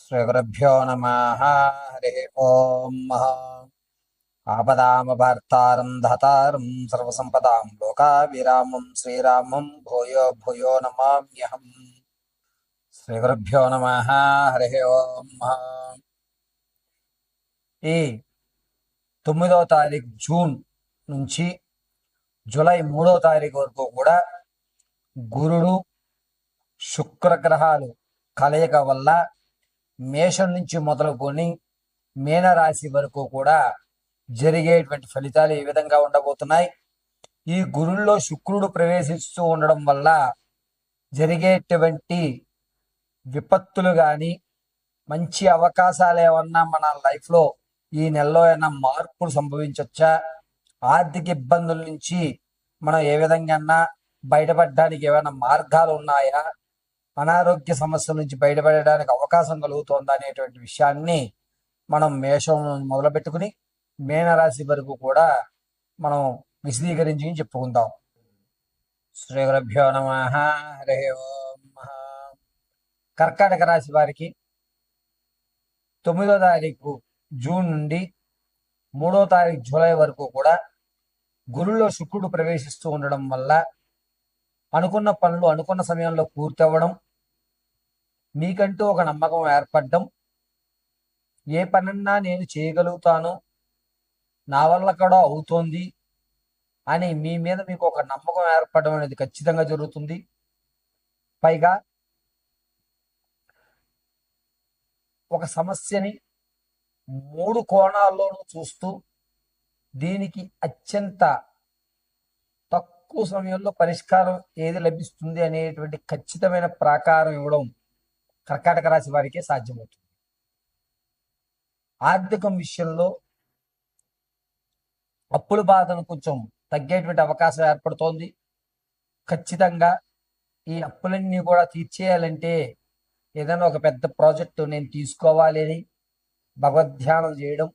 శ్రీగురుభ్యో నమ. హరి ఓం. ఆపదామభర్తారం ధాతారం సర్వసంపదాం లోకాభిరామం శ్రీరామం భూయో భూయో నమామ్యహం. శ్రీగురుభ్యో నమ. హరి ఓం. ఈ 9వ తారీఖు జూన్ నుంచి జూలై 3వ తారీఖు వరకు కూడా గురుడు శుక్రగ్రహాలు కలయిక వల్ల మేషం నుంచి మొదలుకొని మీనరాశి వరకు కూడా జరిగేటువంటి ఫలితాలు ఈ విధంగా ఉండబోతున్నాయి. ఈ గురుల్లో శుక్రుడు ప్రవేశిస్తూ ఉండడం వల్ల జరిగేటువంటి విపత్తులు కానీ మంచి అవకాశాలు ఏమన్నా మన లైఫ్లో ఈ నెలలో ఏమైనా మార్పులు సంభవించవచ్చా, ఆర్థిక ఇబ్బందుల నుంచి మనం ఏ విధంగా బయటపడడానికి ఏమైనా మార్గాలు ఉన్నాయా, అనారోగ్య సమస్యల నుంచి బయటపడడానికి అవకాశం కలుగుతోందా అనేటువంటి విషయాన్ని మనం మేషం మొదలు పెట్టుకుని మీనరాశి వరకు కూడా మనం విశదీకరించి చెప్పుకుందాం. శ్రీ గురుభ్యో నమ. హరి ఓం. కర్కాటక రాశి వారికి 9వ తారీఖు జూన్ నుండి 3వ తారీఖు జూలై వరకు కూడా గురులో శుక్రుడు ప్రవేశిస్తూ ఉండడం వల్ల అనుకున్న పనులు అనుకున్న సమయంలో పూర్తి అవ్వడం, మీకంటూ ఒక నమ్మకం ఏర్పడడం, ఏ పనన్నా నేను చేయగలుగుతాను, నా వల్ల కూడా అవుతోంది అని మీ మీద మీకు ఒక నమ్మకం ఏర్పడడం అనేది ఖచ్చితంగా జరుగుతుంది. పైగా ఒక సమస్యని 3 కోణాల్లోనూ చూస్తూ దీనికి అత్యంత తక్కువ సమయంలో పరిష్కారం ఏది లభిస్తుంది అనేటువంటి ఖచ్చితమైన ప్రాకారం ఇవ్వడం కర్కాటక రాశి వారికే సాధ్యమవుతుంది. ఆర్థికం విషయంలో అప్పుల బాధను కొంచెం తగ్గేటువంటి అవకాశం ఏర్పడుతోంది. ఖచ్చితంగా ఈ అప్పులన్నీ కూడా తీర్చేయాలంటే ఏదైనా ఒక పెద్ద ప్రాజెక్టు నేను తీసుకోవాలి అని భగవద్ధ్యానం చేయడం,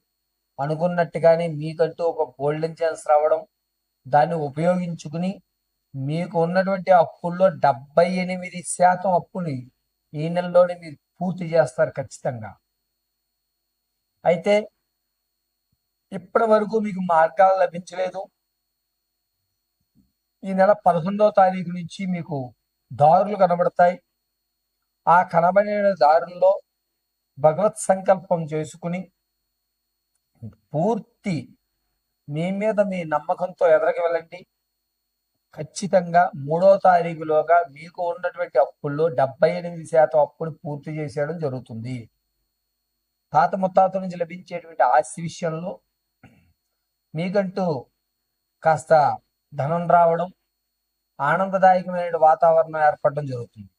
అనుకున్నట్టుగానే మీకంటూ ఒక గోల్డెన్ ఛాన్స్ రావడం, దాన్ని ఉపయోగించుకుని మీకు ఉన్నటువంటి అప్పుల్లో 78% అప్పుని ఈ నెలలోనే మీరు పూర్తి చేస్తారు ఖచ్చితంగా. అయితే ఇప్పటి వరకు మీకు మార్గాలు లభించలేదు. ఈ నెల 11వ తారీఖు నుంచి మీకు దారులు కనబడతాయి. ఆ కనబడిన దారుల్లో భగవత్ సంకల్పం చేసుకుని పూర్తి మీ మీద మీ నమ్మకంతో ఎదరికి వెళ్ళండి. ఖచ్చితంగా 3వ తారీఖులోగా మీకు ఉన్నటువంటి అప్పుల్లో 78% అప్పులు పూర్తి చేసేయడం జరుగుతుంది. తాత ముత్తాతల నుంచి లభించేటువంటి ఆస్తి విషయంలో మీకంటూ కాస్త ధనం రావడం, ఆనందదాయకమైన వాతావరణం ఏర్పడడం జరుగుతుంది.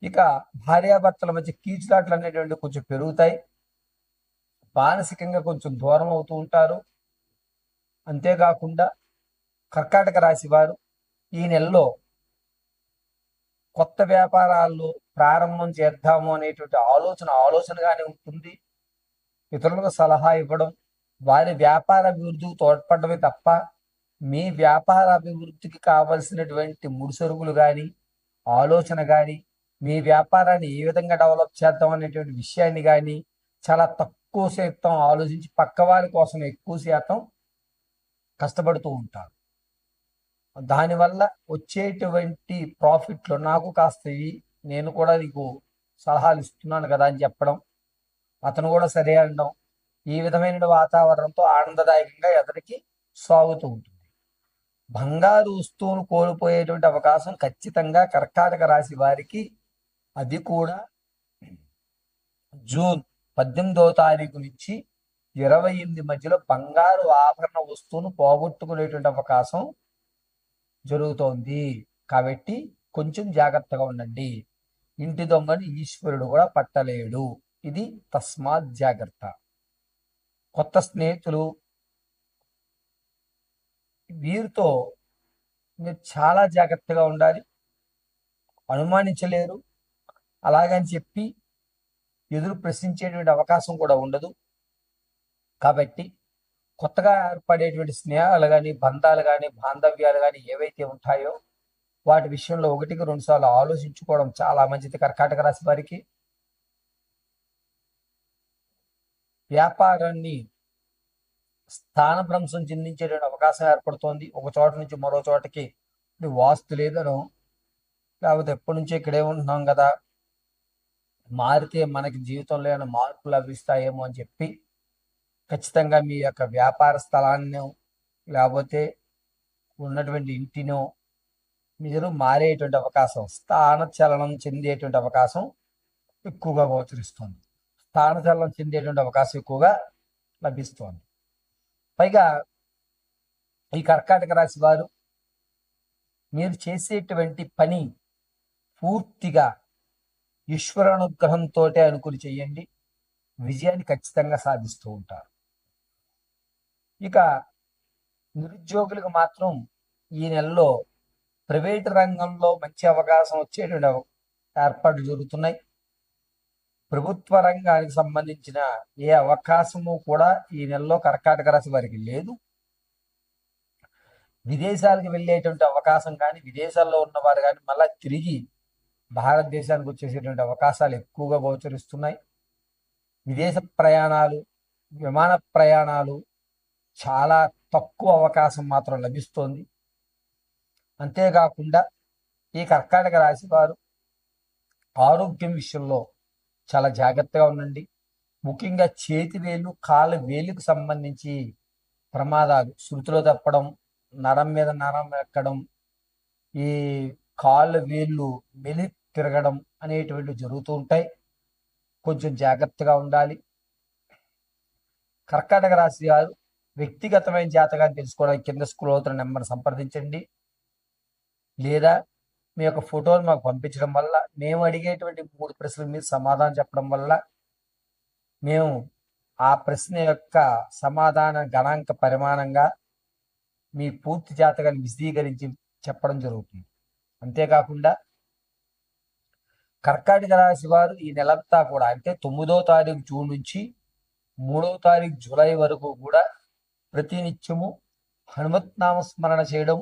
ఇక భార్యాభర్తల మధ్య కీచులాట్లు అనేటువంటి కొంచెం పెరుగుతాయి. మానసికంగా కొంచెం దూరం అవుతూ ఉంటారు. అంతేకాకుండా కర్కాటక రాశి వారు ఈ నెలలో కొత్త వ్యాపారాల్లో ప్రారంభం చేద్దాము అనేటువంటి ఆలోచనగానే ఉంటుంది. ఇతరులకు సలహా ఇవ్వడం, వారి వ్యాపార అభివృద్ధికి తోడ్పడమే తప్ప మీ వ్యాపార అభివృద్ధికి కావలసినటువంటి ముడిసరుకులు కానీ, ఆలోచన కానీ, మీ వ్యాపారాన్ని ఏ విధంగా డెవలప్ చేద్దాం అనేటువంటి విషయాన్ని కానీ చాలా తక్కువ శాతం ఆలోచించి పక్క వారి కోసం ఎక్కువ శాతం కష్టపడుతూ ఉంటారు. దానివల్ల వచ్చేటువంటి ప్రాఫిట్లు నాకు కాస్త ఇవి, నేను కూడా నీకు సలహాలు ఇస్తున్నాను కదా అని చెప్పడం, అతను కూడా సరే అనడం, ఈ విధమైన వాతావరణంతో ఆనందదాయకంగా ఎదరికి సాగుతూ ఉంటుంది. బంగారు వస్తువును కోల్పోయేటువంటి అవకాశం ఖచ్చితంగా కర్కాటక రాశి వారికి, అది కూడా జూన్ 18వ తారీఖు నుంచి 28 మధ్యలో బంగారు ఆభరణ వస్తువును పోగొట్టుకునేటువంటి అవకాశం జరుగుతోంది. కాబట్టి కొంచెం జాగ్రత్తగా ఉండండి. ఇంటి దొంగని ఈశ్వరుడు కూడా పట్టలేడు. ఇది తస్మాత్ జాగ్రత్త. కొత్త స్నేహితులు, వీరితో మీరు చాలా జాగ్రత్తగా ఉండాలి. అనుమానించలేరు, అలాగని చెప్పి ఎదురు ప్రశ్నించేటువంటి అవకాశం కూడా ఉండదు. కాబట్టి కొత్తగా ఏర్పడేటువంటి స్నేహాలు కానీ, బంధాలు కానీ, బాంధవ్యాలు కానీ ఏవైతే ఉంటాయో వాటి విషయంలో 1కి 2 సార్లు ఆలోచించుకోవడం చాలా మంచిది కర్కాటక రాశి వారికి. వ్యాపారాన్ని స్థానభ్రంశం చెందించేటువంటి అవకాశం ఏర్పడుతోంది. ఒక చోట నుంచి మరో చోటకి ఇది వాస్తు లేదనో, లేకపోతే ఎప్పటి నుంచో ఇక్కడే ఉంటున్నాం కదా, మారితే మనకి జీవితంలో ఏమైనా మార్పులు లభిస్తాయేమో అని చెప్పి ఖచ్చితంగా మీ యొక్క వ్యాపార స్థలాన్ని లేకపోతే ఉన్నటువంటి ఇంటినో మీరు మారేటువంటి అవకాశం, స్థానచలనం చెందేటువంటి అవకాశం ఎక్కువగా గోచరిస్తుంది. స్థానచలనం చెందేటువంటి అవకాశం ఎక్కువగా లభిస్తోంది. పైగా ఈ కర్కాటక రాశి వారు మీరు చేసేటువంటి పని పూర్తిగా ఈశ్వరానుగ్రహంతో అనుకుని చేయండి, విజయాన్ని ఖచ్చితంగా సాధిస్తూ ఉంటారు. ఇక నిరుద్యోగులకు మాత్రం ఈ నెలలో ప్రైవేటు రంగంలో మంచి అవకాశం వచ్చేటువంటి ఏర్పాట్లు జరుగుతున్నాయి. ప్రభుత్వ రంగానికి సంబంధించిన ఏ అవకాశము కూడా ఈ నెలలో కర్కాటక రాశి వారికి లేదు. విదేశాలకు వెళ్ళేటువంటి అవకాశం కానీ, విదేశాల్లో ఉన్నవారు కానీ మళ్ళా తిరిగి భారతదేశానికి వచ్చేసేటువంటి అవకాశాలు ఎక్కువగా గోచరిస్తున్నాయి. విదేశ ప్రయాణాలు, విమాన ప్రయాణాలు చాలా తక్కువ అవకాశం మాత్రం లభిస్తోంది. అంతేకాకుండా ఈ కర్కాటక రాశి వారు ఆరోగ్యం విషయంలో చాలా జాగ్రత్తగా ఉండండి. ముఖ్యంగా చేతి వేలు, కాళ్ళ వేలుకు సంబంధించి ప్రమాదాలు, శృతిలో తప్పడం, నరం మీద నరం ఎక్కడం, ఈ కాళ్ళ వేళ్ళు మెలి తిరగడం అనేటువంటివి జరుగుతూ ఉంటాయి. కొంచెం జాగ్రత్తగా ఉండాలి. కర్కాటక రాశి వారు వ్యక్తిగతమైన జాతకాన్ని తెలుసుకోవడానికి కింద స్క్రోల్ అవుతున్న నెంబర్ సంప్రదించండి, లేదా మీ యొక్క ఫోటోలు మాకు పంపించడం వల్ల, మేము అడిగేటువంటి 3 ప్రశ్నల మీద సమాధానం చెప్పడం వల్ల మేము ఆ ప్రశ్న యొక్క సమాధాన గణాంక పరిమాణంగా మీ పూర్తి జాతకాన్ని విశదీకరించి చెప్పడం జరుగుతుంది. అంతేకాకుండా కర్కాటక రాశి వారు ఈ నెలంతా కూడా, అంటే 9వ తారీఖు జూన్ నుంచి 3వ తారీఖు జూలై వరకు కూడా ప్రతినిత్యము హనుమత్ నామస్మరణ చేయడం,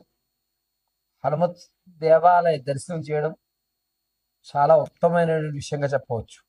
హనుమత్ దేవాలయ దర్శనం చేయడం చాలా ఉత్తమమైన విషయంగా చెప్పవచ్చు.